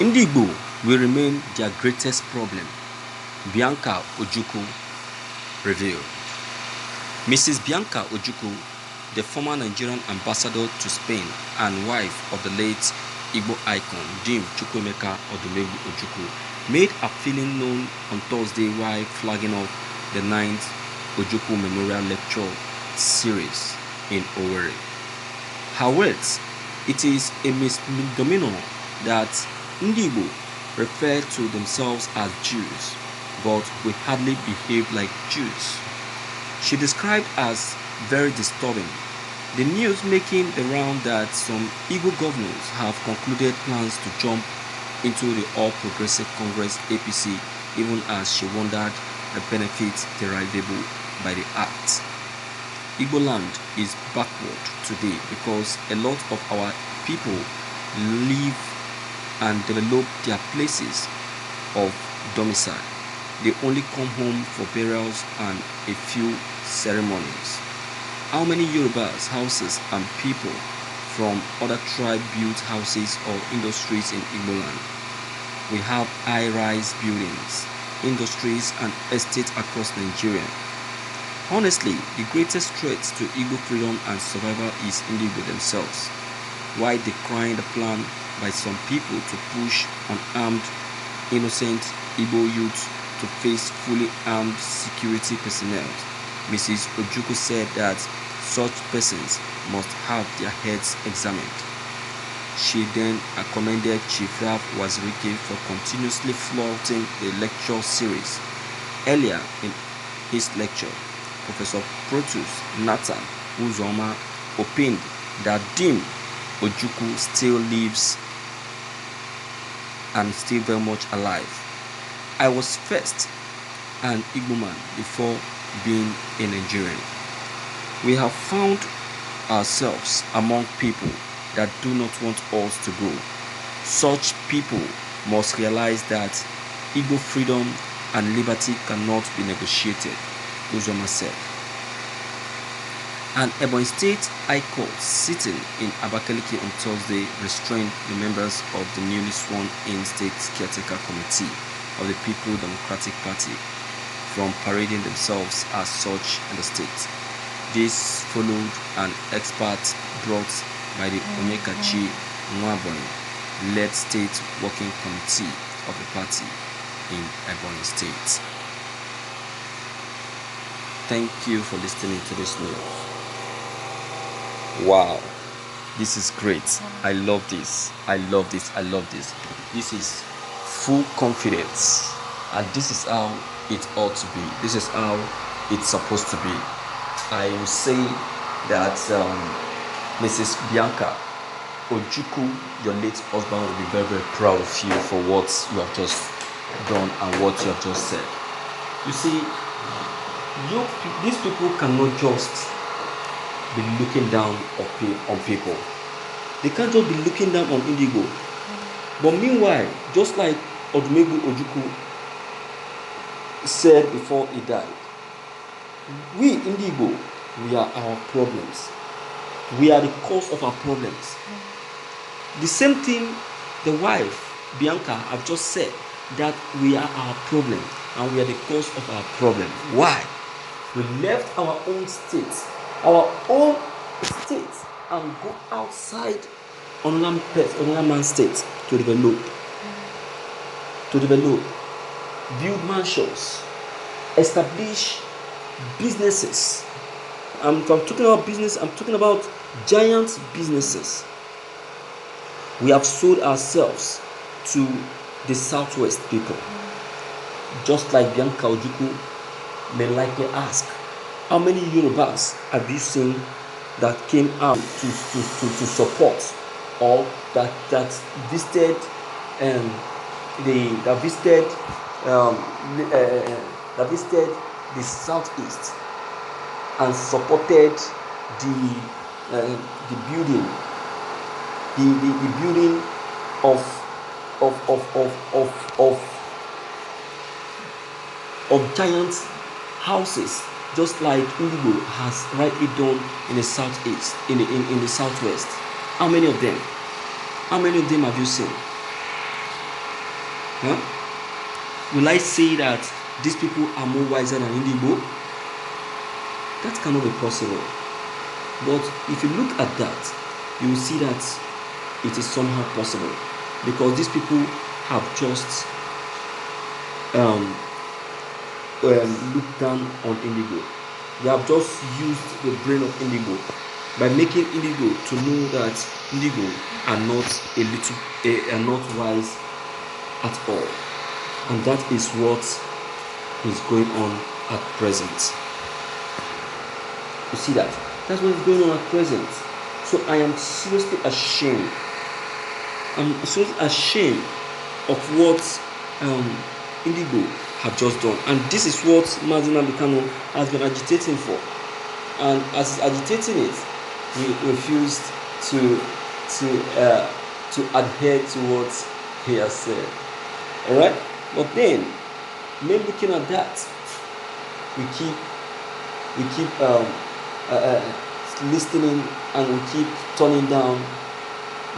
Ndiigbo will remain their greatest problem, Bianca Ojukwu revealed. Mrs. Bianca Ojukwu, the former Nigerian ambassador to Spain and wife of the late Igbo icon Jim Chukwuemeka Odumegwu Ojukwu, made her feeling known on Thursday while flagging off the 9th Ojukwu Memorial Lecture Series in Owerri. Her words, "It is a misnomer that Ndiigbo refer to themselves as Jews, but we hardly behave like Jews." She described as very disturbing. The news making the round that some Igbo governors have concluded plans to jump into the All Progressive Congress APC, even as she wondered the benefits derivable by the act. Igbo land is backward today because a lot of our people live and develop their places of domicile. They only come home for burials and a few ceremonies. How many Yorubas houses and people from other tribe built houses or industries in Igbo land? We have high-rise buildings, industries and estates across Nigeria. Honestly, the greatest threat to Igbo freedom and survival is Ndiigbo themselves. Why decrying the plan by some people to push unarmed, innocent Igbo youth to face fully armed security personnel, Mrs. Ojukwu said that such persons must have their heads examined. She then commended Chief Ralph Wazirike for continuously flaunting the lecture series. Earlier in his lecture, Professor Protus Nathan Uzoma opined that Dim Ojukwu still lives and still very much alive. "I was first an Igbo man before being a Nigerian. We have found ourselves among people that do not want us to go. Such people must realize that Igbo freedom and liberty cannot be negotiated," Uzoma said. An Ebonyi State High Court sitting in Abakaliki on Thursday restrained the members of the newly sworn-in State Caretaker Committee of the People Democratic Party from parading themselves as such in the state. This followed an expert brought by the Onyekachi Nwabonyi-led State Working Committee of the party in Ebonyi State. Thank you for listening to this news. Wow, this is great. I love this. I love this. I love this. This is full confidence, and this is how it ought to be. This is how it's supposed to be. I will say that Mrs. Bianca Ojukwu, your late husband, will be very, very proud of you for what you have just done and what you have just said. You see, these people cannot just be looking down on people. They can't just be looking down on Ndiigbo. But meanwhile, just like Odumegwu Ojukwu said before he died, we Ndiigbo, we are our problems. We are the cause of our problems. The same thing the wife, Bianca, have just said, that we are our problem and we are the cause of our problem. Why? We left our own state and go outside on land state to develop, build mansions, establish businesses. And if I'm talking about business, I'm talking about giant businesses. We have sold ourselves to the Southwest people. Just like Bianca Ojukwu may likely ask, how many Yorubas have you seen that came out to support or that visited the Southeast and supported the building of giant houses, just like Ndiigbo has rightly done in the Southeast, in the Southwest? How many of them have you seen? Huh? Will I say that these people are more wiser than Ndiigbo? That cannot be possible. But if you look at that, you will see that it is somehow possible, because these people have just looked down on Ndiigbo. They have just used the brain of Ndiigbo by making Ndiigbo to know that Ndiigbo are not wise at all, and that is what is going on at present. You see that? That's what is going on at present. So I am seriously ashamed. I'm seriously ashamed of what Ndiigbo have just done, and this is what Mazi Nnamdi Kanu has been agitating for. And as he's agitating it, he refused to adhere to what he has said. All right, but then, maybe looking at that, we keep listening, and we keep turning down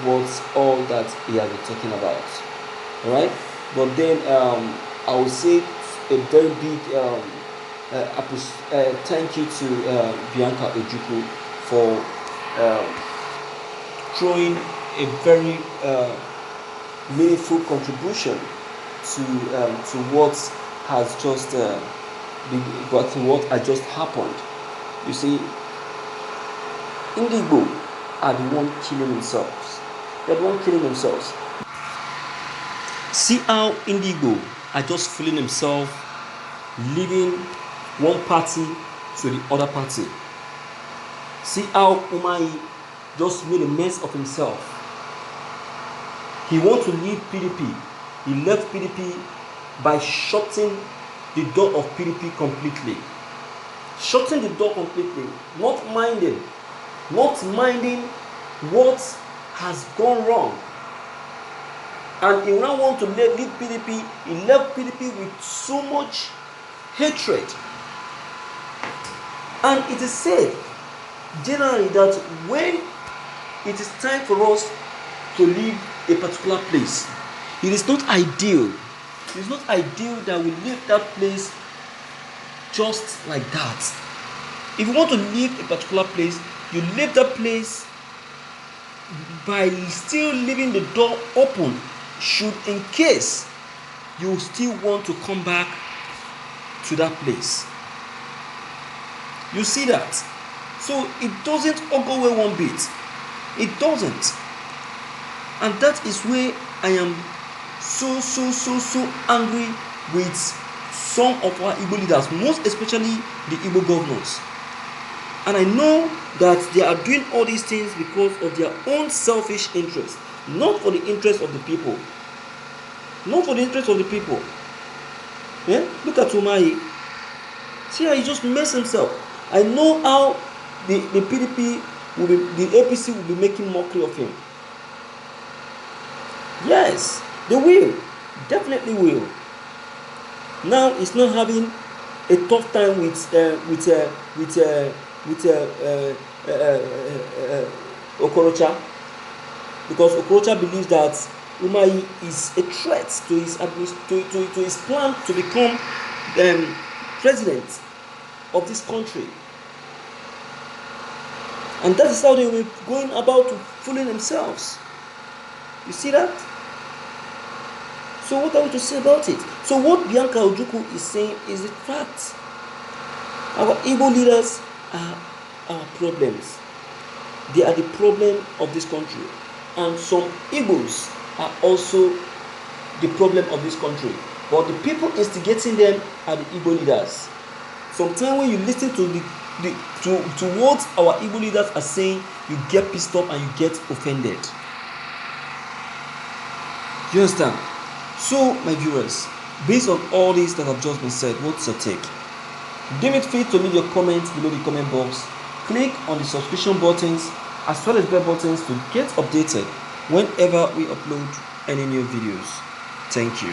what's all that he has been talking about. All right, but then I will say a very big thank you to Bianca Ojukwu for throwing a very meaningful contribution to what has just what has just happened. You see, Ndiigbo are the one killing themselves. They're the one killing themselves. See how Ndiigbo are just fooling himself, leaving one party to the other party. See how Umahi just made a mess of himself. He wants to leave PDP. He left PDP by shutting the door of PDP completely. Shutting the door completely, not minding what has gone wrong. And he now want to leave PDP. He left PDP with so much hatred. And it is said generally that when it is time for us to leave a particular place, it is not ideal. It is not ideal that we leave that place just like that. If you want to leave a particular place, you leave that place by still leaving the door open, should in case you still want to come back to that place. You see that? So it doesn't all go away one bit. It doesn't. And that is where I am so angry with some of our Igbo leaders, most especially the Igbo governors. And I know that they are doing all these things because of their own selfish interest, not for the interest of the people. Not for the interest of the people. Yeah? Look at Umahi. See how he just messed himself. I know how the PDP will be, the APC will be making mockery of him. Yes, they will. Definitely will. Now he's not having a tough time with Okorocha, because Okorocha believes that Umahi is a threat to his plan to become president of this country. And that is how they were going about fooling themselves. You see that? So what are we to say about it? So what Bianca Ojukwu is saying is the fact. Our Igbo leaders are our problems. They are the problem of this country. And some Igbos are also the problem of this country. But the people instigating them are the Igbo leaders. Sometimes when you listen to what our Igbo leaders are saying, you get pissed off and you get offended. You understand? So, my viewers, based on all this that have just been said, what's your take? Deem it free to leave your comments below the comment box. Click on the subscription buttons as well as bell buttons to get updated whenever we upload any new videos. Thank you.